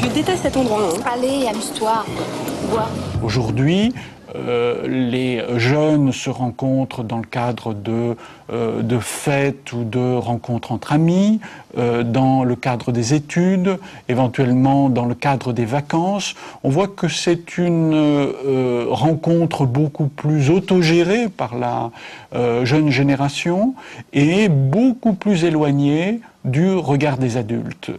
Je déteste cet endroit. Hein. Allez, amuse-toi. Bois. Aujourd'hui, les jeunes se rencontrent dans le cadre de fêtes ou de rencontres entre amis, dans le cadre des études, éventuellement dans le cadre des vacances. On voit que c'est une rencontre beaucoup plus autogérée par la jeune génération et beaucoup plus éloignée du regard des adultes.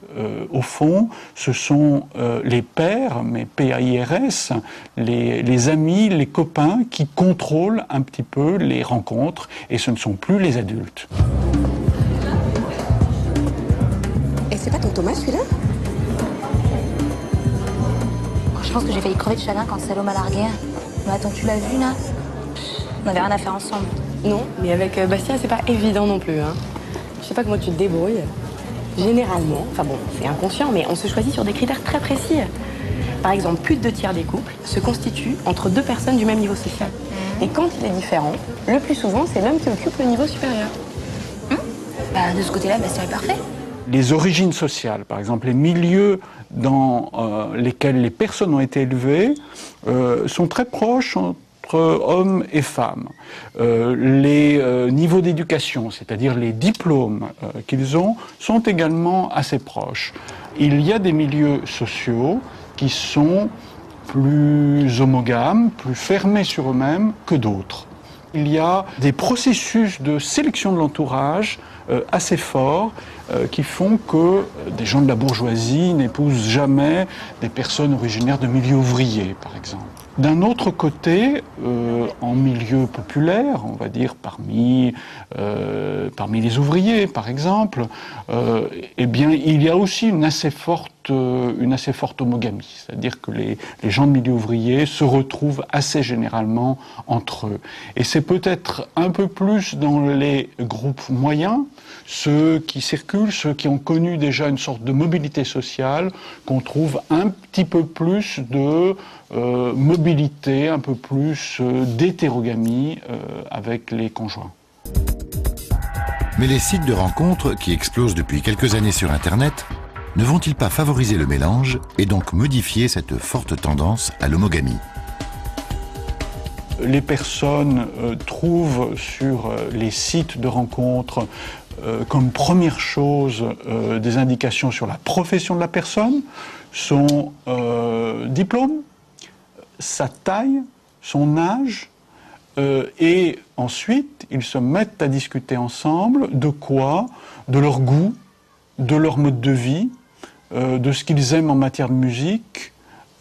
Au fond, ce sont les pairs, mais P-A-I-R-S, les amis, les copains qui contrôlent un petit peu les rencontres et ce ne sont plus les adultes. Et c'est pas ton Thomas celui-là? Je pense que j'ai failli crever de chagrin quand Salom m'a largué. Mais attends, tu l'as vu là? On avait rien à faire ensemble. Non, mais avec Bastien, c'est pas évident non plus. Hein. Je sais pas comment tu te débrouilles. Généralement, enfin bon, c'est inconscient, mais on se choisit sur des critères très précis. Par exemple, plus de 2 tiers des couples se constituent entre 2 personnes du même niveau social. Et quand il est différent, le plus souvent, c'est l'homme qui occupe le niveau supérieur. Bah, de ce côté-là, Bastien est parfait. Les origines sociales, par exemple, les milieux dans lesquels les personnes ont été élevées sont très proches entre hommes et femmes. Les niveaux d'éducation, c'est-à-dire les diplômes qu'ils ont, sont également assez proches. Il y a des milieux sociaux qui sont plus homogames, plus fermés sur eux-mêmes que d'autres. Il y a des processus de sélection de l'entourage assez forts qui font que des gens de la bourgeoisie n'épousent jamais des personnes originaires de milieux ouvriers, par exemple. D'un autre côté, en milieu populaire, on va dire parmi les ouvriers, par exemple, eh bien, il y a aussi une assez forte homogamie. C'est-à-dire que les gens de milieu ouvrier se retrouvent assez généralement entre eux. Et c'est peut-être un peu plus dans les groupes moyens, ceux qui circulent, ceux qui ont connu déjà une sorte de mobilité sociale, qu'on trouve un petit peu plus de mobilité, un peu plus d'hétérogamie avec les conjoints. Mais les sites de rencontres qui explosent depuis quelques années sur Internet ne vont-ils pas favoriser le mélange et donc modifier cette forte tendance à l'homogamie? Les personnes trouvent sur les sites de rencontres comme première chose des indications sur la profession de la personne, son diplôme, sa taille, son âge, et ensuite ils se mettent à discuter ensemble de quoi? De leur goût, de leur mode de vie, de ce qu'ils aiment en matière de musique,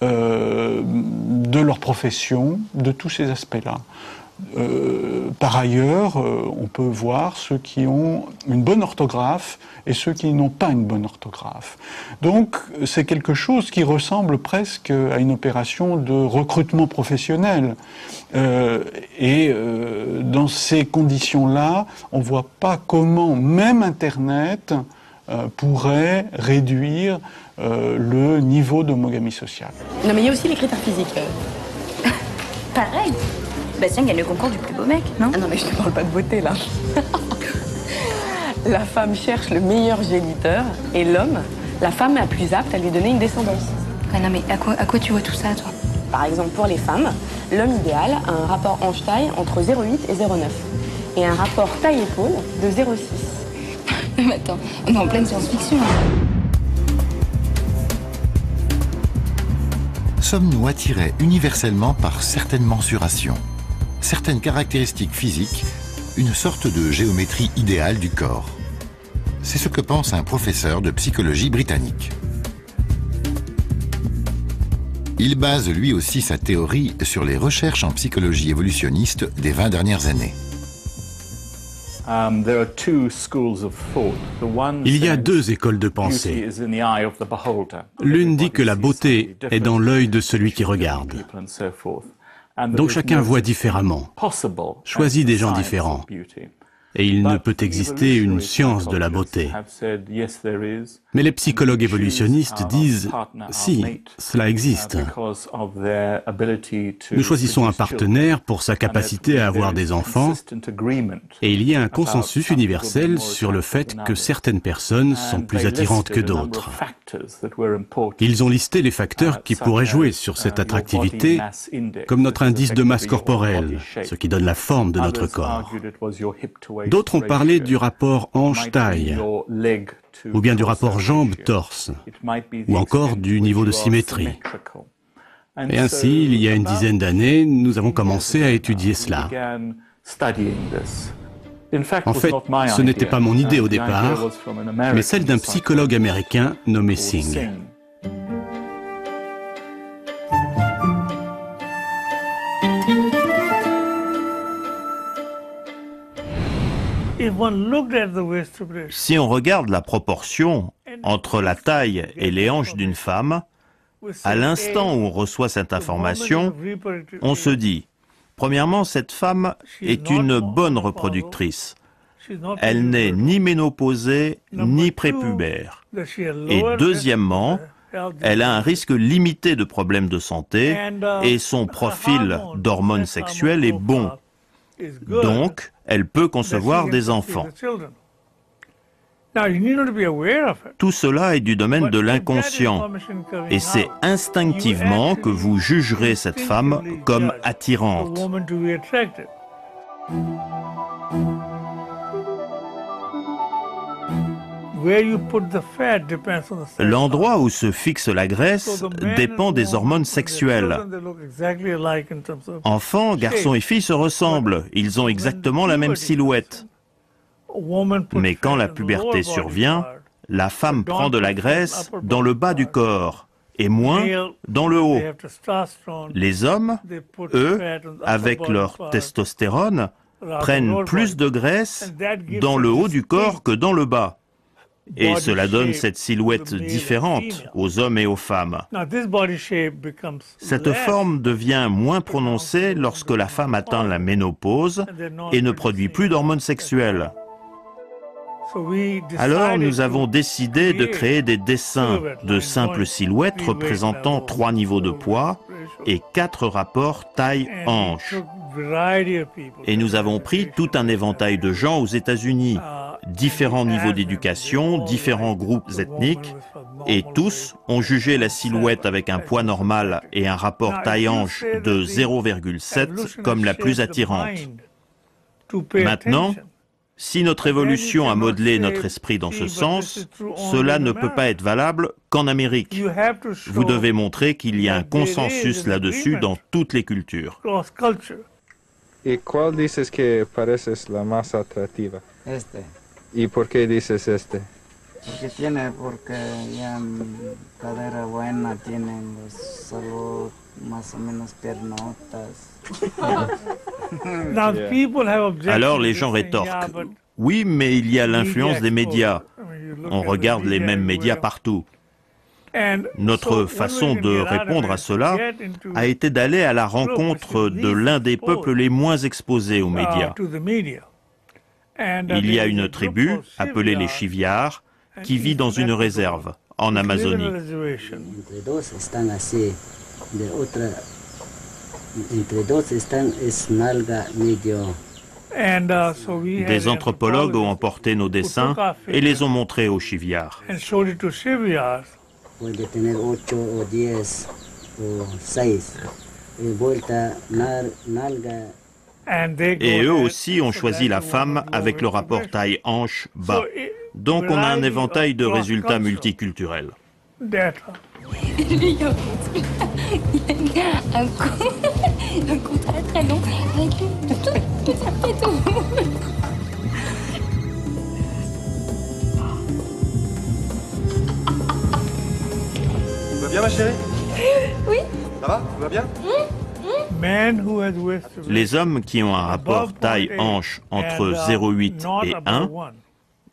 de leur profession, de tous ces aspects-là. Par ailleurs, on peut voir ceux qui ont une bonne orthographe et ceux qui n'ont pas une bonne orthographe. Donc, c'est quelque chose qui ressemble presque à une opération de recrutement professionnel. Dans ces conditions-là, on ne voit pas comment même Internet pourrait réduire le niveau d'homogamie sociale. Non, mais il y a aussi les critères physiques. Pareil. Bastien gagne le concours du plus beau mec, non? Ah non, mais je ne parle pas de beauté, là. La femme cherche le meilleur géniteur et l'homme, la femme la plus apte à lui donner une descendance. Ouais, non, mais à quoi tu vois tout ça, toi? Par exemple, pour les femmes, l'homme idéal a un rapport hanche-taille entre 0,8 et 0,9 et un rapport taille-épaule de 0,6. Mais attends, on est en pleine science-fiction. Sommes-nous attirés universellement par certaines mensurations, certaines caractéristiques physiques, une sorte de géométrie idéale du corps? C'est ce que pense un professeur de psychologie britannique. Il base lui aussi sa théorie sur les recherches en psychologie évolutionniste des 20 dernières années. Il y a 2 écoles de pensée. L'une dit que la beauté est dans l'œil de celui qui regarde. Donc chacun voit différemment, choisit des gens différents. et il ne peut exister une science de la beauté. Mais les psychologues évolutionnistes disent « si, cela existe ». Nous choisissons un partenaire pour sa capacité à avoir des enfants, et il y a un consensus universel sur le fait que certaines personnes sont plus attirantes que d'autres. Ils ont listé les facteurs qui pourraient jouer sur cette attractivité, comme notre indice de masse corporelle, ce qui donne la forme de notre corps. D'autres ont parlé du rapport hanche-taille, ou bien du rapport jambe-torse, ou encore du niveau de symétrie. Et ainsi, il y a une dizaine d'années, nous avons commencé à étudier cela. En fait, ce n'était pas mon idée au départ, mais celle d'un psychologue américain nommé Singh. Si on regarde la proportion entre la taille et les hanches d'une femme, à l'instant où on reçoit cette information, on se dit, premièrement, cette femme est une bonne reproductrice. Elle n'est ni ménopausée, ni prépubère. Et deuxièmement, elle a un risque limité de problèmes de santé et son profil d'hormones sexuelles est bon. Donc, elle peut concevoir des enfants. Tout cela est du domaine de l'inconscient, et c'est instinctivement que vous jugerez cette femme comme attirante. L'endroit où se fixe la graisse dépend des hormones sexuelles. Enfants, garçons et filles se ressemblent, ils ont exactement la même silhouette. Mais quand la puberté survient, la femme prend de la graisse dans le bas du corps et moins dans le haut. Les hommes, eux, avec leur testostérone, prennent plus de graisse dans le haut du corps que dans le bas. Et cela donne cette silhouette différente aux hommes et aux femmes. Cette forme devient moins prononcée lorsque la femme atteint la ménopause et ne produit plus d'hormones sexuelles. Alors nous avons décidé de créer des dessins de simples silhouettes représentant 3 niveaux de poids et 4 rapports taille-hanche. Et nous avons pris tout un éventail de gens aux États-Unis, différents niveaux d'éducation, différents groupes ethniques, et tous ont jugé la silhouette avec un poids normal et un rapport taille-hanche de 0,7 comme la plus attirante. Maintenant, si notre évolution a modelé notre esprit dans ce sens, cela ne peut pas être valable qu'en Amérique. Vous devez montrer qu'il y a un consensus là-dessus dans toutes les cultures. ¿Y cuál dices que pareces la más atractiva? Este. ¿Y por qué dices este? Porque ya cadera buena, tienen solo más o menos piernotas. Alors les gens rétorquent, oui, mais il y a l'influence des médias. On regarde les mêmes médias partout. Notre façon de répondre à cela a été d'aller à la rencontre de l'un des peuples les moins exposés aux médias. Il y a une tribu, appelée les Chiviards, qui vit dans une réserve, en Amazonie. Des anthropologues ont emporté nos dessins et les ont montrés aux Chiviards. Et eux aussi ont choisi la femme avec le rapport taille-hanche bas. Donc on a un éventail de résultats multiculturels. Il y a un coup très très long avec tout ça fait tout. Tu vas bien ma chérie? Oui. Ça va? Tu vas bien? Les hommes qui ont un rapport taille-hanche entre 0,8 et 1,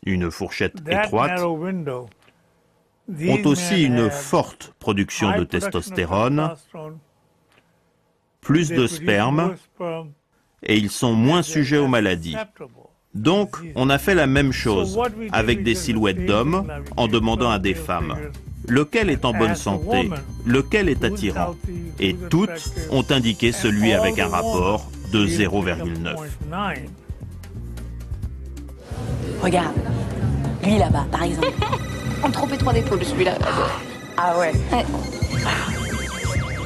une fourchette étroite, ont aussi une forte production de testostérone, plus de sperme, et ils sont moins sujets aux maladies. Donc, on a fait la même chose avec des silhouettes d'hommes en demandant à des femmes lequel est en bonne santé, lequel est attirant. Et toutes ont indiqué celui avec un rapport de 0,9. Regarde, lui là-bas, par exemple. On trop étroit d'épaule, celui-là. Ah ouais.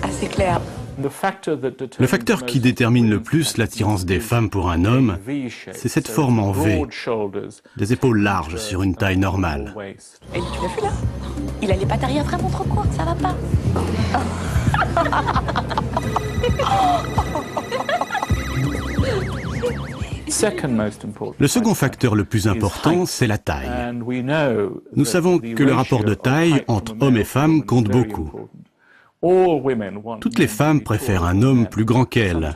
Ah, c'est clair. Le facteur qui détermine le plus l'attirance des femmes pour un homme, c'est cette forme en V, des épaules larges sur une taille normale. Et tu l'as vu là? Il a les pattes arrière vraiment trop courtes, ça va pas. Le second facteur le plus important, c'est la taille. Nous savons que le rapport de taille entre hommes et femmes compte beaucoup. Toutes les femmes préfèrent un homme plus grand qu'elles,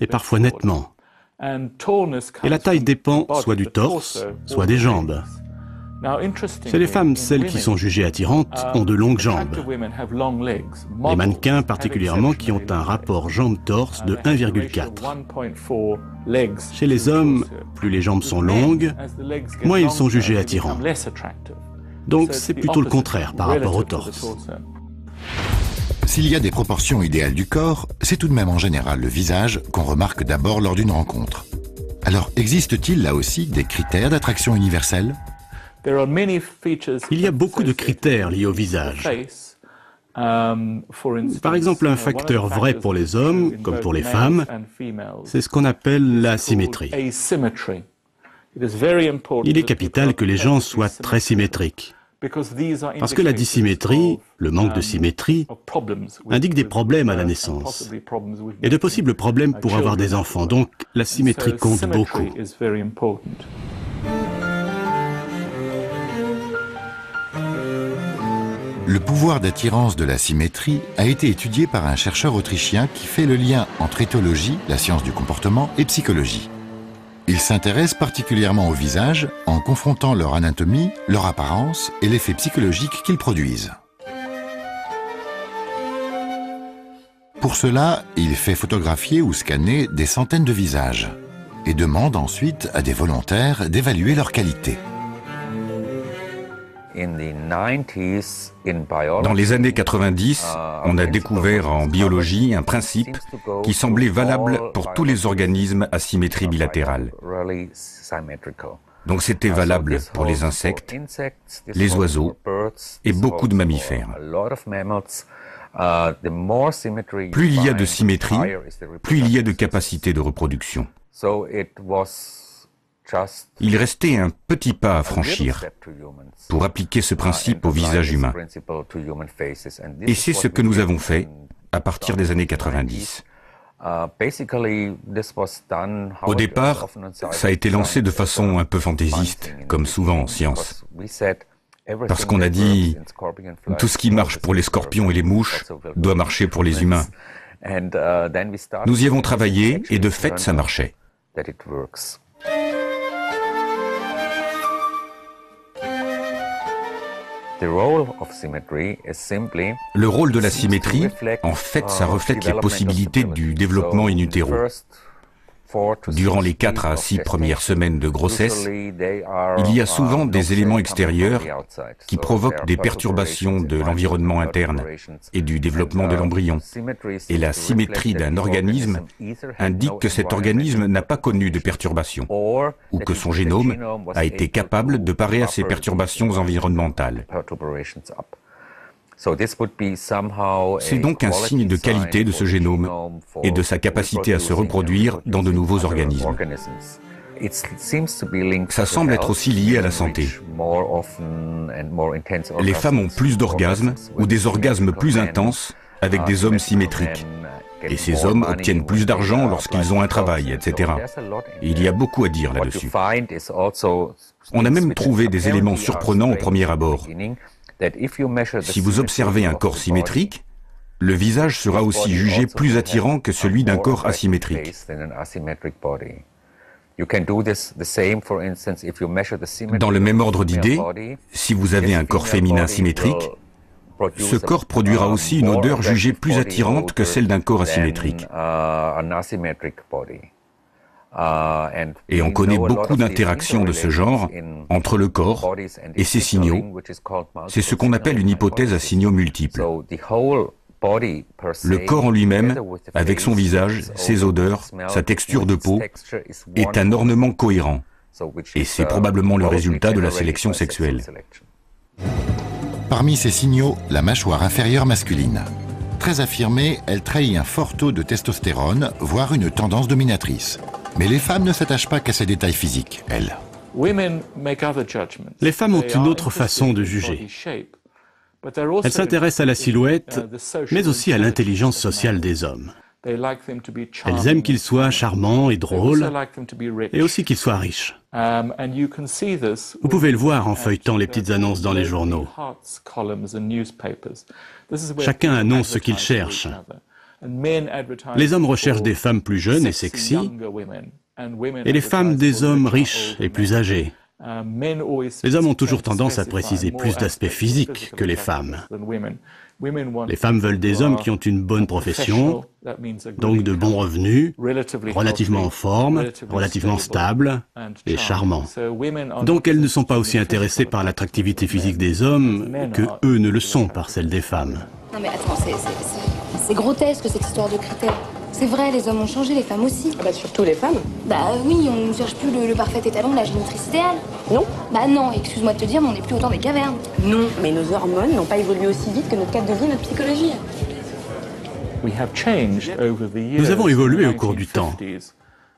et parfois nettement. Et la taille dépend soit du torse, soit des jambes. Chez les femmes, celles qui sont jugées attirantes ont de longues jambes. Les mannequins particulièrement qui ont un rapport jambes-torse de 1,4. Chez les hommes, plus les jambes sont longues, moins ils sont jugés attirants. Donc c'est plutôt le contraire par rapport au torse. S'il y a des proportions idéales du corps, c'est tout de même en général le visage qu'on remarque d'abord lors d'une rencontre. Alors, existe-t-il là aussi des critères d'attraction universelle ? Il y a beaucoup de critères liés au visage. Par exemple, un facteur vrai pour les hommes, comme pour les femmes, c'est ce qu'on appelle la symétrie. Il est capital que les gens soient très symétriques. Parce que la dissymétrie, le manque de symétrie, indique des problèmes à la naissance et de possibles problèmes pour avoir des enfants. Donc la symétrie compte beaucoup. Le pouvoir d'attirance de la symétrie a été étudié par un chercheur autrichien qui fait le lien entre éthologie, la science du comportement, et psychologie. Il s'intéresse particulièrement au visage en confrontant leur anatomie, leur apparence et l'effet psychologique qu'ils produisent. Pour cela, il fait photographier ou scanner des centaines de visages et demande ensuite à des volontaires d'évaluer leur qualité. Dans les années 90, on a découvert en biologie un principe qui semblait valable pour tous les organismes à symétrie bilatérale. Donc c'était valable pour les insectes, les oiseaux et beaucoup de mammifères. Plus il y a de symétrie, plus il y a de capacité de reproduction. Il restait un petit pas à franchir pour appliquer ce principe au visage humain. Et c'est ce que nous avons fait à partir des années 90. Au départ, ça a été lancé de façon un peu fantaisiste, comme souvent en science. Parce qu'on a dit, tout ce qui marche pour les scorpions et les mouches doit marcher pour les humains. Nous y avons travaillé et de fait, ça marchait. Le rôle de la symétrie, en fait, ça reflète les possibilités du développement in utero. Durant les 4 à 6 premières semaines de grossesse, il y a souvent des éléments extérieurs qui provoquent des perturbations de l'environnement interne et du développement de l'embryon. Et la symétrie d'un organisme indique que cet organisme n'a pas connu de perturbations ou que son génome a été capable de parer à ces perturbations environnementales. C'est donc un signe de qualité de ce génome et de sa capacité à se reproduire dans de nouveaux organismes. Ça semble être aussi lié à la santé. Les femmes ont plus d'orgasmes ou des orgasmes plus intenses avec des hommes symétriques. Et ces hommes obtiennent plus d'argent lorsqu'ils ont un travail, etc. Et il y a beaucoup à dire là-dessus. On a même trouvé des éléments surprenants au premier abord. Si vous observez un corps symétrique, le visage sera aussi jugé plus attirant que celui d'un corps asymétrique. Dans le même ordre d'idées, si vous avez un corps féminin symétrique, ce corps produira aussi une odeur jugée plus attirante que celle d'un corps asymétrique. Et on connaît beaucoup d'interactions de ce genre entre le corps et ses signaux. C'est ce qu'on appelle une hypothèse à signaux multiples. Le corps en lui-même, avec son visage, ses odeurs, sa texture de peau, est un ornement cohérent. Et c'est probablement le résultat de la sélection sexuelle. Parmi ces signaux, la mâchoire inférieure masculine. Très affirmée, elle trahit un fort taux de testostérone, voire une tendance dominatrice. Mais les femmes ne s'attachent pas qu'à ces détails physiques, elles. Les femmes ont une autre façon de juger. Elles s'intéressent à la silhouette, mais aussi à l'intelligence sociale des hommes. Elles aiment qu'ils soient charmants et drôles, et aussi qu'ils soient riches. Vous pouvez le voir en feuilletant les petites annonces dans les journaux. Chacun annonce ce qu'il cherche. Les hommes recherchent des femmes plus jeunes et sexy, et les femmes des hommes riches et plus âgés. Les hommes ont toujours tendance à préciser plus d'aspects physiques que les femmes. Les femmes veulent des hommes qui ont une bonne profession, donc de bons revenus, relativement en forme, relativement stables et charmants. Donc elles ne sont pas aussi intéressées par l'attractivité physique des hommes que eux ne le sont par celle des femmes. Non mais attends, c'est grotesque cette histoire de critères. C'est vrai, les hommes ont changé, les femmes aussi. Bah surtout les femmes. Bah oui, on ne cherche plus le parfait étalon de la génitrice idéale. Non. Bah non, excuse-moi de te dire, mais on n'est plus au temps des cavernes. Non, mais nos hormones n'ont pas évolué aussi vite que notre cadre de vie et notre psychologie. Nous avons évolué au cours du temps.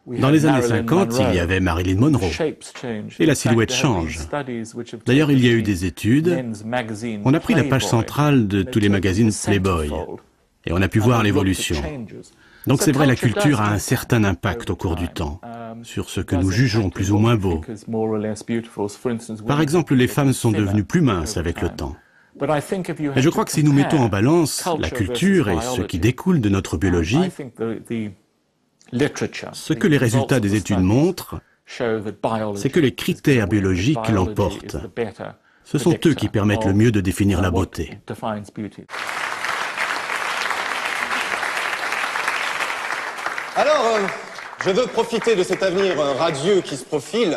Dans les années 50, il y avait Marilyn Monroe. Et la silhouette change. D'ailleurs, il y a eu des études. On a pris la page centrale de tous les magazines Playboy. Et on a pu voir l'évolution. Donc c'est vrai, la culture a un certain impact au cours du temps, sur ce que nous jugeons plus ou moins beau. Par exemple, les femmes sont devenues plus minces avec le temps. Et je crois que si nous mettons en balance la culture et ce qui découle de notre biologie, ce que les résultats des études montrent, c'est que les critères biologiques l'emportent. Ce sont eux qui permettent le mieux de définir la beauté. Alors, je veux profiter de cet avenir radieux qui se profile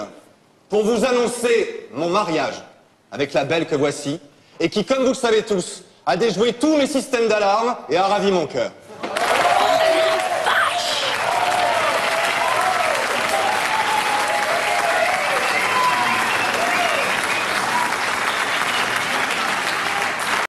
pour vous annoncer mon mariage avec la belle que voici et qui, comme vous le savez tous, a déjoué tous mes systèmes d'alarme et a ravi mon cœur.